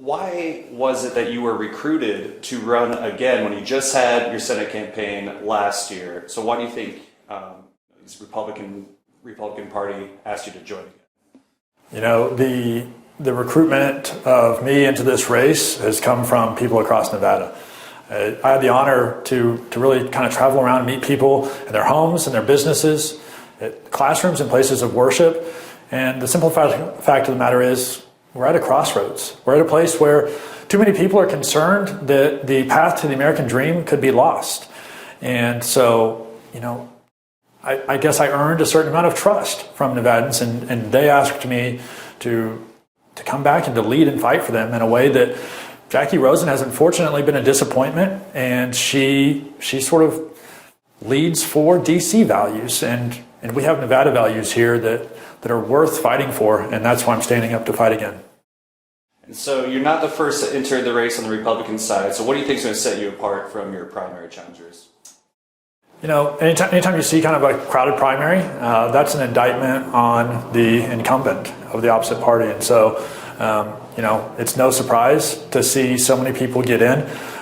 why was it that you were recruited to run again when you just had your Senate campaign last year? So why do you think this Republican Party asked you to join again? You know, the recruitment of me into this race has come from people across Nevada. I had the honor to really kind of travel around and meet people in their homes and their businesses, at classrooms and places of worship. And the simple fact of the matter is we're at a crossroads. We're at a place where too many people are concerned that the path to the American dream could be lost. And so, you know, I guess I earned a certain amount of trust from Nevadans, and they asked me to come back and to lead and fight for them in a way that Jackie Rosen has unfortunately been a disappointment, and she sort of leads for DC values, and we have Nevada values here that are worth fighting for, and that's why I'm standing up to fight again. And so you're not the first to enter the race on the Republican side, so what do you think is going to set you apart from your primary challengers? You know, anytime you see kind of a crowded primary, that's an indictment on the incumbent of the opposite party. And so, you know, it's no surprise to see so many people get in.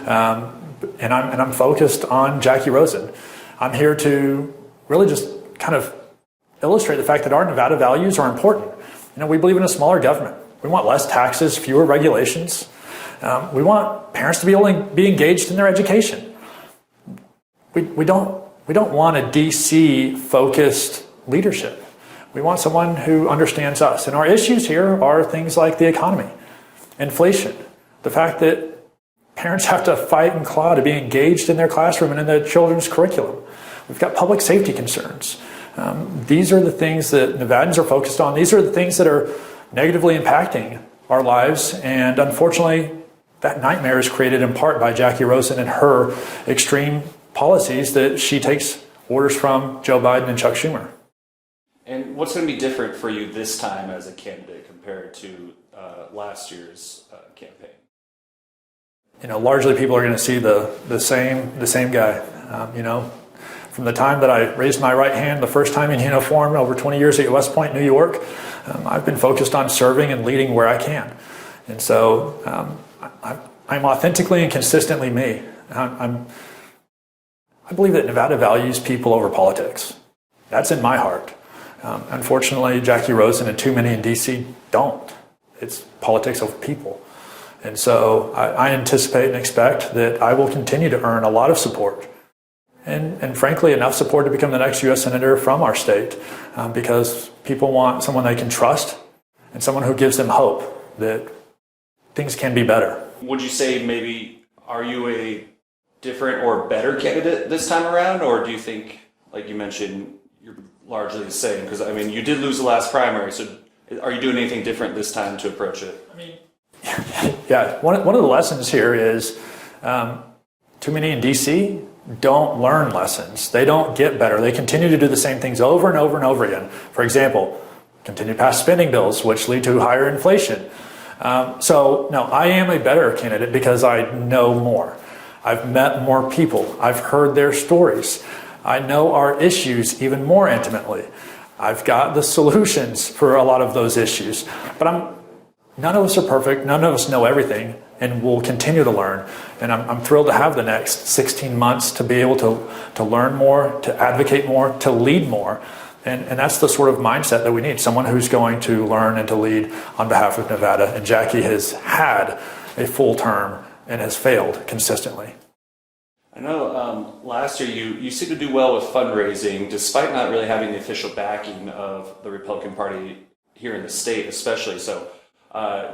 And I'm focused on Jackie Rosen. I'm here to really just kind of illustrate the fact that our Nevada values are important. You know, we believe in a smaller government. We want less taxes, fewer regulations. We want parents to be able to be engaged in their education. We don't want a DC-focused leadership. We want someone who understands us. And our issues here are things like the economy, inflation, the fact that parents have to fight and claw to be engaged in their classroom and in their children's curriculum. We've got public safety concerns. These are the things that Nevadans are focused on. These are the things that are negatively impacting our lives. And unfortunately, that nightmare is created in part by Jackie Rosen and her extreme policies that she takes orders from Joe Biden and Chuck Schumer. And what's going to be different for you this time as a candidate compared to last year's campaign? You know, largely people are going to see the same guy. You know, from the time that I raised my right hand the first time in uniform over 20 years at West Point, New York, I've been focused on serving and leading where I can. And so I'm authentically and consistently me. I believe that Nevada values people over politics. That's in my heart. Unfortunately, Jackie Rosen and too many in DC don't. It's politics over people. And so I anticipate and expect that I will continue to earn a lot of support. And frankly, enough support to become the next U.S. Senator from our state, because people want someone they can trust and someone who gives them hope that things can be better. Would you say maybe, are you a different or better candidate this time around, or do you think, like you mentioned, you're largely the same? Because I mean, you did lose the last primary, so are you doing anything different this time to approach it? I mean, yeah, one of the lessons here is too many in DC don't learn lessons. They don't get better. They continue to do the same things over and over and over again. For example, continue to pass spending bills, which lead to higher inflation. So no, I am a better candidate because I know more. I've met more people. I've heard their stories. I know our issues even more intimately. I've got the solutions for a lot of those issues. But none of us are perfect. None of us know everything, and we'll continue to learn. And I'm thrilled to have the next 16 months to be able to learn more, to advocate more, to lead more. And that's the sort of mindset that we need, someone who's going to learn and to lead on behalf of Nevada. And Jackie has had a full term and has failed consistently. I know last year you seemed to do well with fundraising, despite not really having the official backing of the Republican Party here in the state, especially. So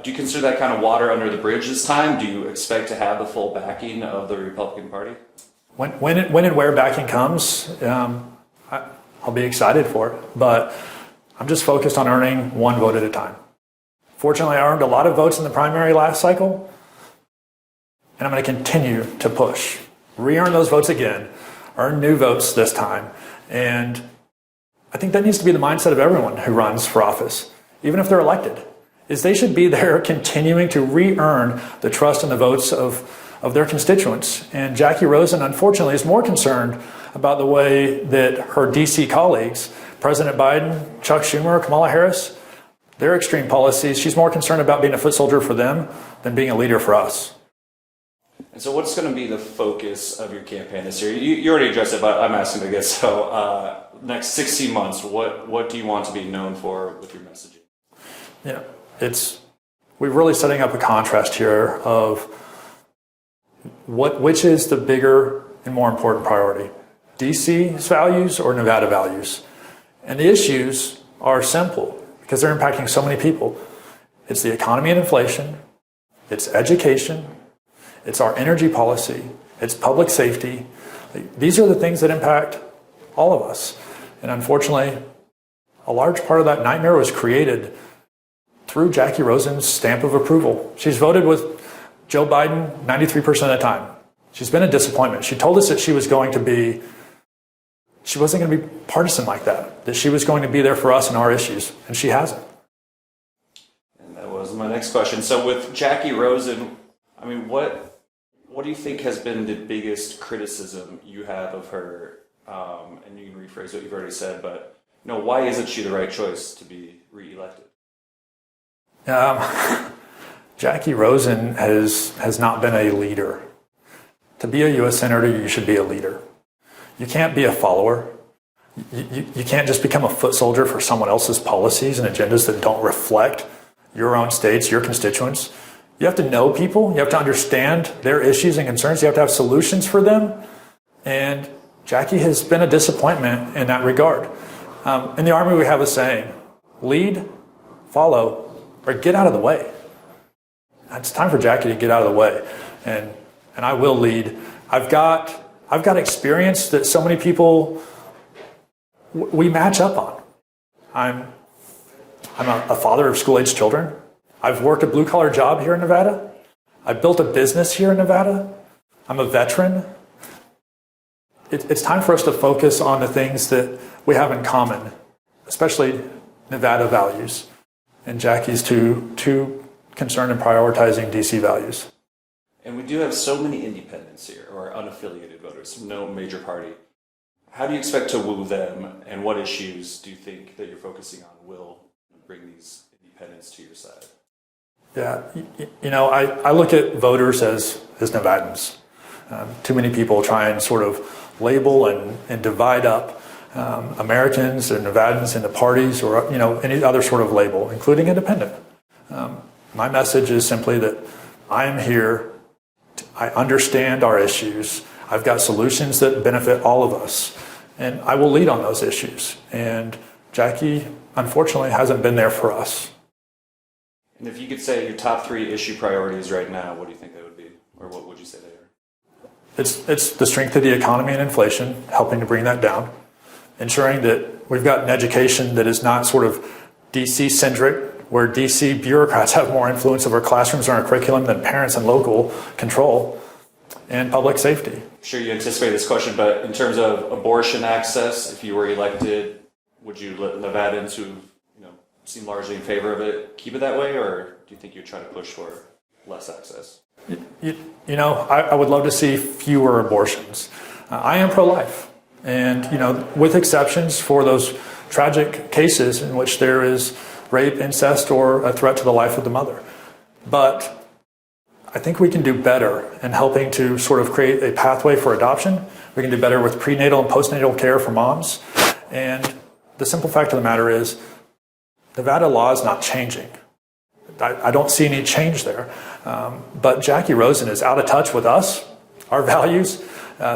do you consider that kind of water under the bridge this time? Do you expect to have the full backing of the Republican Party? When and where backing comes, I'll be excited for it. But I'm just focused on earning one vote at a time. Fortunately, I earned a lot of votes in the primary last cycle, and I'm going to continue to push. Re-earn those votes again, earn new votes this time. And I think that needs to be the mindset of everyone who runs for office, even if they're elected, is they should be there continuing to re-earn the trust and the votes of their constituents. And Jackie Rosen, unfortunately, is more concerned about the way that her DC colleagues, President Biden, Chuck Schumer, Kamala Harris, their extreme policies. She's more concerned about being a foot soldier for them than being a leader for us. And so what's going to be the focus of your campaign this year? You already addressed it, but I'm asking again. So next 16 months, what do you want to be known for with your messaging? Yeah, we're really setting up a contrast here of which is the bigger and more important priority, DC's values or Nevada values? And the issues are simple because they're impacting so many people. It's the economy and inflation, it's education, it's our energy policy, it's public safety. These are the things that impact all of us. And unfortunately, a large part of that nightmare was created through Jackie Rosen's stamp of approval. She's voted with Joe Biden 93% of the time. She's been a disappointment. She told us that she wasn't going to be partisan like that she was going to be there for us and our issues, and she hasn't. And that was my next question. So with Jackie Rosen, I mean, what do you think has been the biggest criticism you have of her? And you can rephrase what you've already said, but why isn't she the right choice to be reelected? Jackie Rosen has not been a leader. To be a U.S. Senator, you should be a leader. You can't be a follower. You can't just become a foot soldier for someone else's policies and agendas that don't reflect your own states, your constituents. You have to know people. You have to understand their issues and concerns. You have to have solutions for them. And Jackie has been a disappointment in that regard. In the Army, we have a saying, lead, follow, or get out of the way. It's time for Jackie to get out of the way. And I will lead. I've got experience that so many people we match up on. I'm a father of school-age children. I've worked a blue-collar job here in Nevada. I've built a business here in Nevada. I'm a veteran. It's time for us to focus on the things that we have in common, especially Nevada values. And Jackie's too concerned in prioritizing DC values. And we do have so many independents here, or unaffiliated voters, no major party. How do you expect to woo them, and what issues do you think that you're focusing on will bring these independents to your side? Yeah, I look at voters as Nevadans. Too many people try and sort of label and divide up Americans and Nevadans into parties or any other sort of label, including independent. My message is simply that I am here. I understand our issues. I've got solutions that benefit all of us, and I will lead on those issues. And Jackie, unfortunately, hasn't been there for us. And if you could say your top 3 issue priorities right now, what do you think they would be? Or what would you say they are? It's the strength of the economy and inflation, helping to bring that down. Ensuring that we've got an education that is not sort of DC-centric, where DC bureaucrats have more influence over classrooms and our curriculum than parents and local control, and public safety. I'm sure you anticipate this question, but in terms of abortion access, if you were elected, would you let Nevadans who seem largely in favor of it keep it that way, or do you think you'd try to push for less access? I would love to see fewer abortions. I am pro-life, and with exceptions for those tragic cases in which there is rape, incest, or a threat to the life of the mother. But I think we can do better in helping to sort of create a pathway for adoption. We can do better with prenatal and postnatal care for moms. And the simple fact of the matter is, Nevada law is not changing. I don't see any change there. But Jackie Rosen is out of touch with us, our values.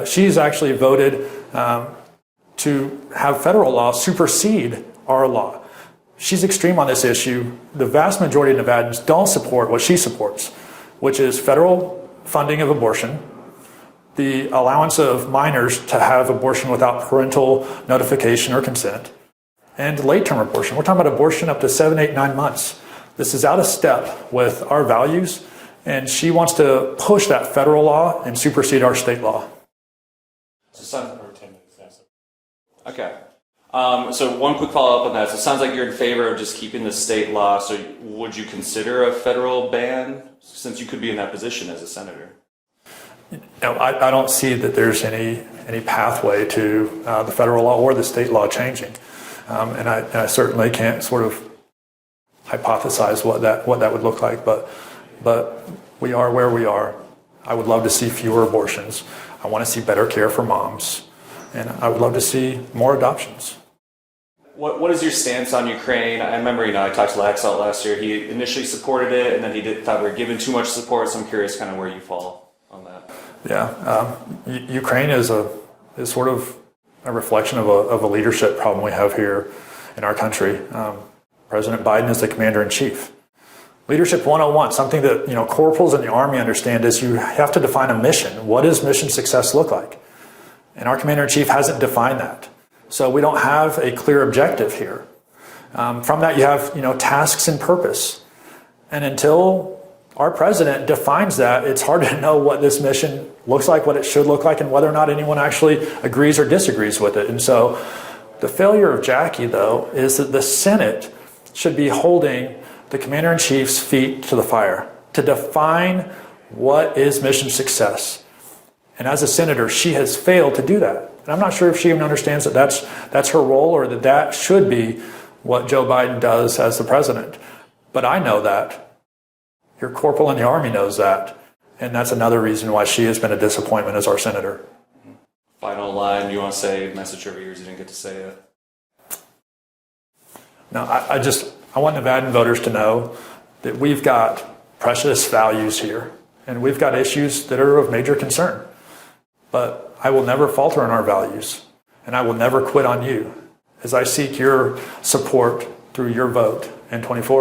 She's actually voted to have federal law supersede our law. She's extreme on this issue. The vast majority of Nevadans don't support what she supports, which is federal funding of abortion, the allowance of minors to have abortion without parental notification or consent, and late-term abortion. We're talking about abortion up to 7, 8, 9 months. This is out of step with our values, and she wants to push that federal law and supersede our state law. Okay. So one quick follow-up on that. So it sounds like you're in favor of just keeping the state law. So would you consider a federal ban, since you could be in that position as a senator? I don't see that there's any pathway to the federal law or the state law changing. And I certainly can't sort of hypothesize what that would look like, but we are where we are. I would love to see fewer abortions. I want to see better care for moms, and I would love to see more adoptions. What is your stance on Ukraine? I remember, I talked to Laxalt last year. He initially supported it, and then he thought we were giving too much support. So I'm curious, kind of where you fall on that. Yeah, Ukraine is sort of a reflection of a leadership problem we have here in our country. President Biden is the commander-in-chief. Leadership 101, something that corporals in the Army understand, is you have to define a mission. What does mission success look like? And our commander-in-chief hasn't defined that. So we don't have a clear objective here. From that, you have tasks and purpose. And until our president defines that, it's hard to know what this mission looks like, what it should look like, and whether or not anyone actually agrees or disagrees with it. And so the failure of Jackie, though, is that the Senate should be holding the commander-in-chief's feet to the fire to define what is mission success. And as a senator, she has failed to do that. And I'm not sure if she even understands that that's her role, or that should be what Joe Biden does as the president. But I know that. Your corporal in the Army knows that. And that's another reason why she has been a disappointment as our senator. Final line, you want to say, message over yours, you didn't get to say it. No, I want Nevadan voters to know that we've got precious values here, and we've got issues that are of major concern. But I will never falter on our values, and I will never quit on you as I seek your support through your vote in 24.